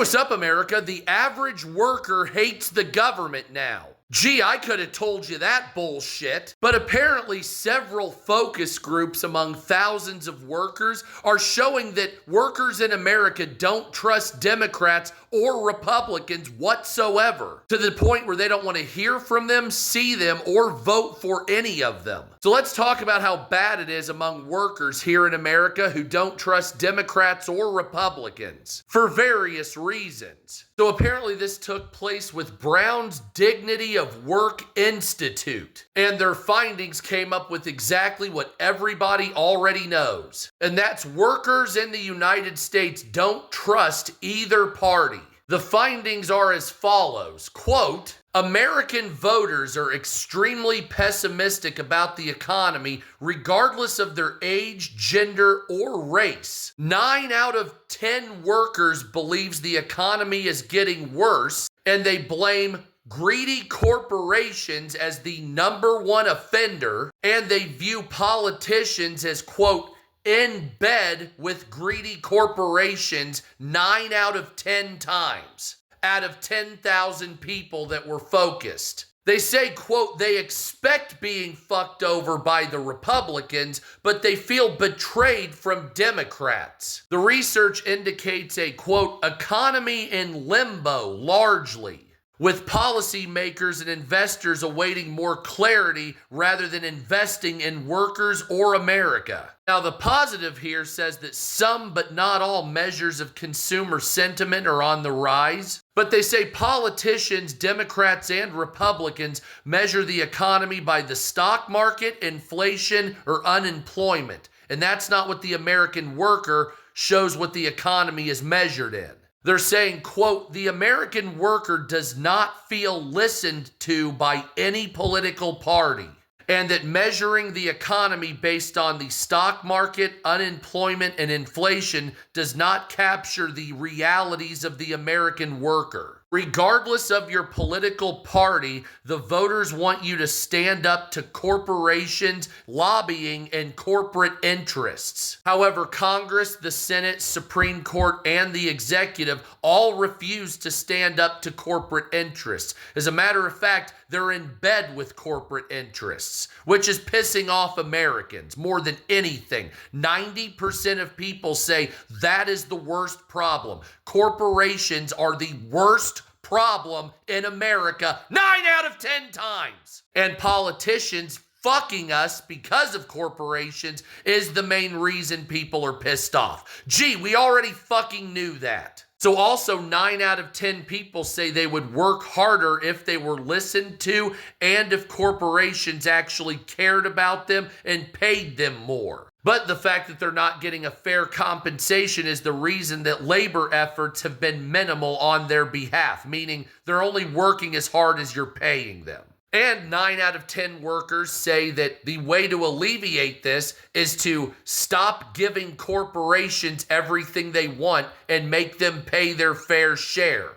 what's up, America? The average worker hates the government now. Gee, I could have told you that bullshit. But apparently several focus groups among thousands of workers are showing that workers in America don't trust Democrats or Republicans whatsoever, to the point where they don't want to hear from them, see them, or vote for any of them. So let's talk about how bad it is among workers here in America who don't trust Democrats or Republicans for various reasons. So apparently this took place with Brown's Dignity of Work Institute, and their findings came up with exactly what everybody already knows, and that's workers in the United States don't trust either party. The findings are as follows, quote, American voters are extremely pessimistic about the economy regardless of their age, gender, or race. 9 out of 10 workers believes the economy is getting worse, and they blame greedy corporations as the number one offender, and they view politicians as, quote, in bed with greedy corporations 9 out of 10 times out of 10,000 people that were focused. They say, quote, they expect being fucked over by the Republicans, but they feel betrayed from Democrats. The research indicates a, quote, economy in limbo largely, with policymakers and investors awaiting more clarity rather than investing in workers or America. Now, the positive here says that some but not all measures of consumer sentiment are on the rise. But they say politicians, Democrats and Republicans, measure the economy by the stock market, inflation, or unemployment. And that's not what the American worker shows what the economy is measured in. They're saying, quote, the American worker does not feel listened to by any political party, and that measuring the economy based on the stock market, unemployment, and inflation does not capture the realities of the American worker. Regardless of your political party, the voters want you to stand up to corporations, lobbying, and corporate interests. However, Congress, the Senate, Supreme Court, and the executive all refuse to stand up to corporate interests. As a matter of fact, they're in bed with corporate interests, which is pissing off Americans more than anything. 90% of people say that is the worst problem. Corporations are the worst problem in America 9 out of 10 times. And politicians fucking us because of corporations is the main reason people are pissed off. Gee, we already fucking knew that. So also 9 out of 10 people say they would work harder if they were listened to and if corporations actually cared about them and paid them more. But the fact that they're not getting a fair compensation is the reason that labor efforts have been minimal on their behalf, meaning they're only working as hard as you're paying them. And 9 out of 10 workers say that the way to alleviate this is to stop giving corporations everything they want and make them pay their fair share.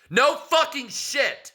No fucking shit.